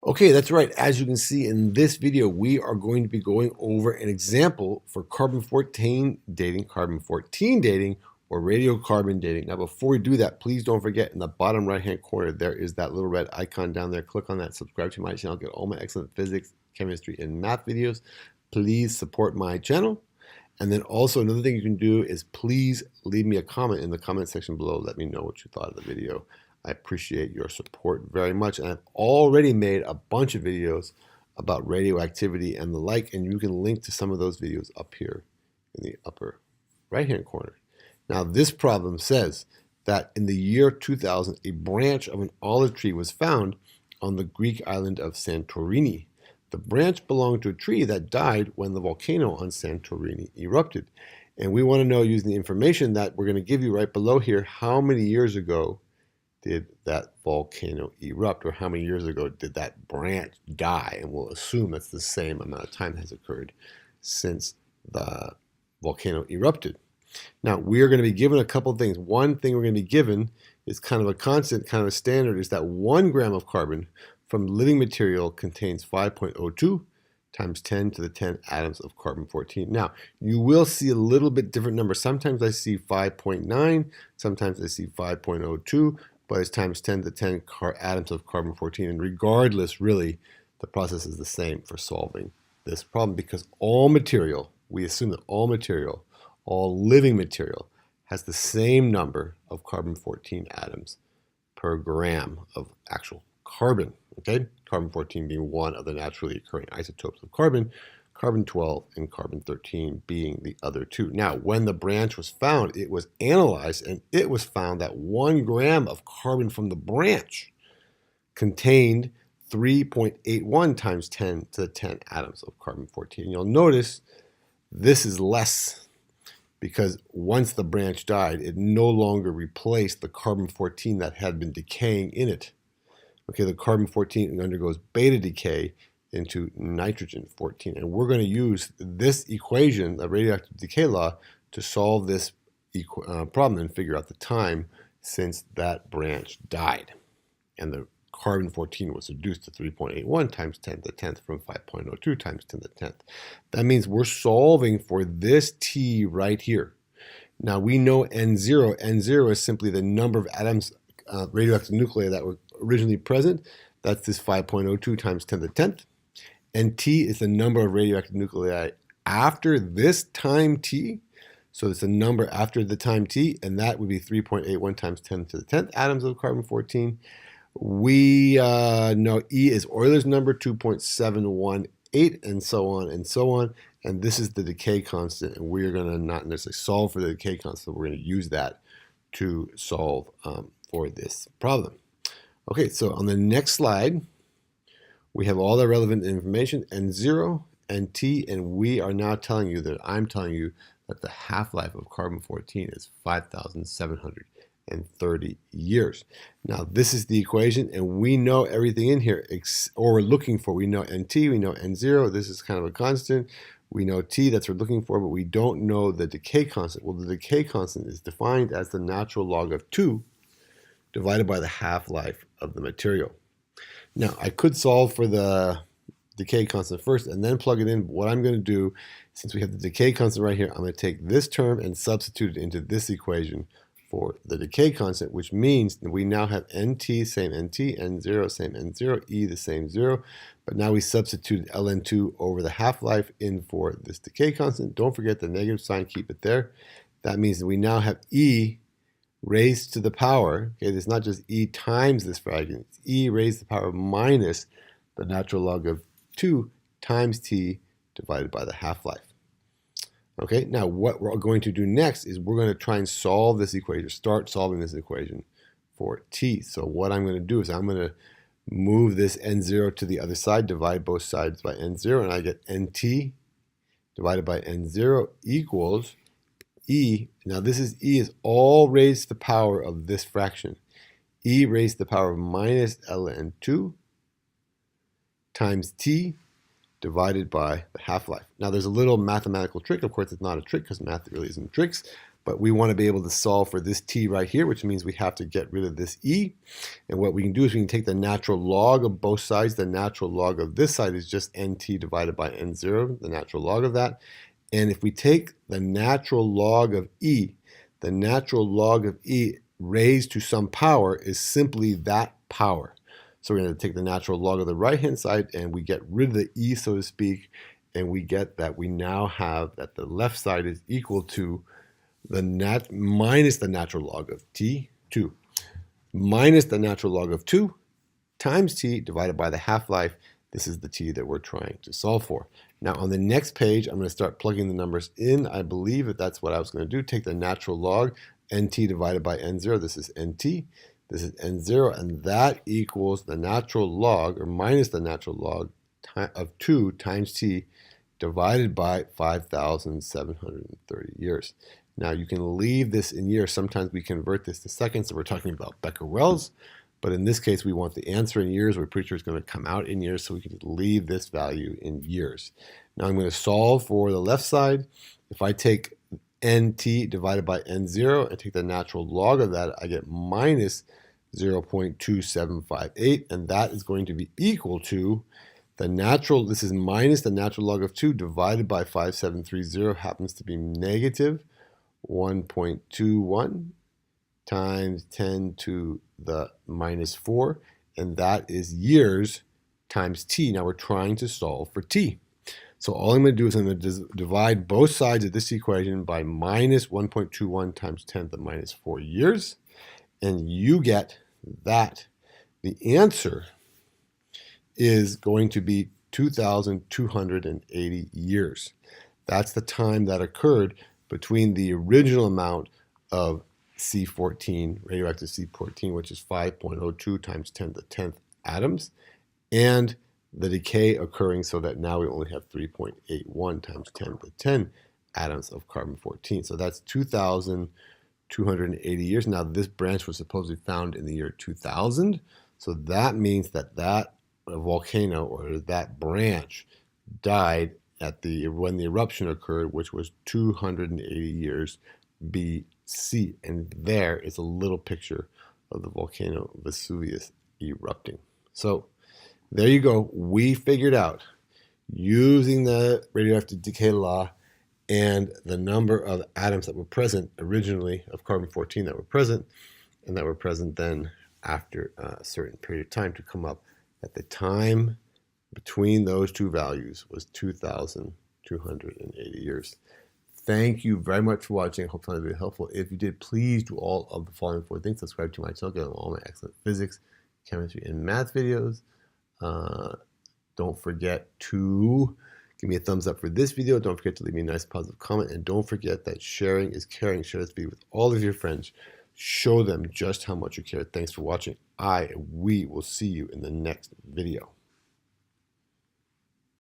Okay, that's right. As you can see in this video, we are going to be going over an example for carbon-14 dating, or radiocarbon dating. Now, before we do that, please don't forget in the bottom right-hand corner, there is that little red icon down there. Click on that, subscribe to my channel, get all my excellent physics, chemistry, and math videos. Please support my channel. And then also another thing you can do is please leave me a comment in the comment section below. Let me know what you thought of the video. I appreciate your support very much. And I've already made a bunch of videos about radioactivity and the like, and you can link to some of those videos up here in the upper right-hand corner. Now, this problem says that in the year 2000, a branch of an olive tree was found on the Greek island of Santorini. The branch belonged to a tree that died when the volcano on Santorini erupted. And we want to know, using the information that we're going to give you right below here, how many years ago did that volcano erupt, or how many years ago did that branch die? And we'll assume that's the same amount of time has occurred since the volcano erupted. Now, we are going to be given a couple of things. One thing we're going to be given is kind of a constant, kind of a standard, is that 1 gram of carbon from living material contains 5.02 times 10 to the 10 atoms of carbon-14. Now, you will see a little bit different numbers. Sometimes I see 5.9, sometimes I see 5.02, but it's times 10 to the 10 atoms of carbon-14. And regardless, really, the process is the same for solving this problem, because all material, we assume that all material, all living material, has the same number of carbon-14 atoms per gram of actual carbon. Okay, carbon-14 being one of the naturally occurring isotopes of carbon, carbon-12 and carbon-13 being the other two. Now, when the branch was found, it was analyzed, and it was found that 1 gram of carbon from the branch contained 3.81 times 10 to the 10 atoms of carbon-14. You'll notice this is less, because once the branch died, it no longer replaced the carbon-14 that had been decaying in it. Okay, the carbon-14 undergoes beta decay into nitrogen-14. And we're going to use this equation, the radioactive decay law, to solve this problem and figure out the time since that branch died. And the carbon-14 was reduced to 3.81 times 10 to the 10th from 5.02 times 10 to the 10th. That means we're solving for this T right here. Now, we know N0. N0 is simply the number of atoms, radioactive nuclei that were originally present. That's this 5.02 times 10 to the 10th. And T is the number of radioactive nuclei after this time T. So it's a number after the time T, and that would be 3.81 times 10 to the 10th atoms of carbon-14. We know E is Euler's number, 2.718, and so on and so on. And this is the decay constant, and we're going to not necessarily solve for the decay constant. We're going to use that to solve for this problem. Okay, so on the next slide, we have all the relevant information, N0 and T, and we are now telling you that I'm telling you that the half-life of carbon-14 is 5,730 years. Now, this is the equation, and we know everything in here, or we're looking for. We know NT, we know N0, this is kind of a constant. We know T, that's what we're looking for, but we don't know the decay constant. Well, the decay constant is defined as the natural log of 2 divided by the half-life of the material. Now, I could solve for the decay constant first and then plug it in. But what I'm going to do, since we have the decay constant right here, I'm going to take this term and substitute it into this equation for the decay constant, which means that we now have NT, same NT, N0, same N0, E, the same 0. But now we substitute ln2 over the half-life in for this decay constant. Don't forget the negative sign, keep it there. That means that we now have E raised to the power, okay, it's not just E times this fragment, it's E raised to the power minus the natural log of 2 times T divided by the half-life. Okay, now what we're going to do next is we're going to try and solve this equation, start solving this equation for T. So what I'm going to do is I'm going to move this N0 to the other side, divide both sides by N0, and I get NT divided by N0 equals E. Now this is E is all raised to the power of this fraction. E raised to the power of minus ln2 times T divided by the half-life. Now there's a little mathematical trick. Of course, it's not a trick because math really isn't tricks. but we want to be able to solve for this t right here, which means we have to get rid of this e. And what we can do is we can take the natural log of both sides. The natural log of this side is just nt divided by n0, the natural log of that. And if we take the natural log of e, the natural log of e raised to some power is simply that power. So we're going to take the natural log of the right-hand side and we get rid of the e, so to speak, and we get that we now have that the left side is equal to the minus the natural log of t, 2, minus the natural log of 2 times t divided by the half-life. This is the t that we're trying to solve for. Now on the next page, I'm going to start plugging the numbers in. I believe that that's what I was going to do. Take the natural log, nt divided by n0. This is nt. This is n0, and that equals the natural log, or minus the natural log of 2 times t divided by 5,730 years. Now you can leave this in years. Sometimes we convert this to seconds, so we're talking about becquerels. But in this case, we want the answer in years. We're pretty sure it's going to come out in years, so we can just leave this value in years. Now I'm going to solve for the left side. If I take nt divided by n0 and take the natural log of that, I get minus 0.2758, and that is going to be equal to the natural, this is minus the natural log of 2 divided by 5730 happens to be negative 1.21 times 10 to the minus 4, and that is years times t. Now we're trying to solve for t. So all I'm going to do is I'm going to divide both sides of this equation by minus 1.21 times 10 to the minus 4 years, and you get that the answer is going to be 2,280 years. That's the time that occurred between the original amount of C14, radioactive C14, which is 5.02 times 10 to the 10th atoms, and the decay occurring so that now we only have 3.81 times 10 to the 10 atoms of carbon-14. So that's 2,280 years. Now this branch was supposedly found in the year 2000, so that means that that volcano or that branch died at when the eruption occurred, which was 280 years BC. And there is a little picture of the volcano Vesuvius erupting. So there you go. We figured out, using the radioactive decay law and the number of atoms that were present originally of carbon-14 that were present, and that were present then after a certain period of time, to come up at the time between those two values was 2,280 years. Thank you very much for watching. I hope it was very helpful. If you did, please do all of the following 4 things. Subscribe to my channel, get all my excellent physics, chemistry, and math videos. Don't forget to give me a thumbs up for this video. Don't forget to leave me a nice positive comment. And don't forget that sharing is caring. Share this video with all of your friends. Show them just how much you care. Thanks for watching. We will see you in the next video.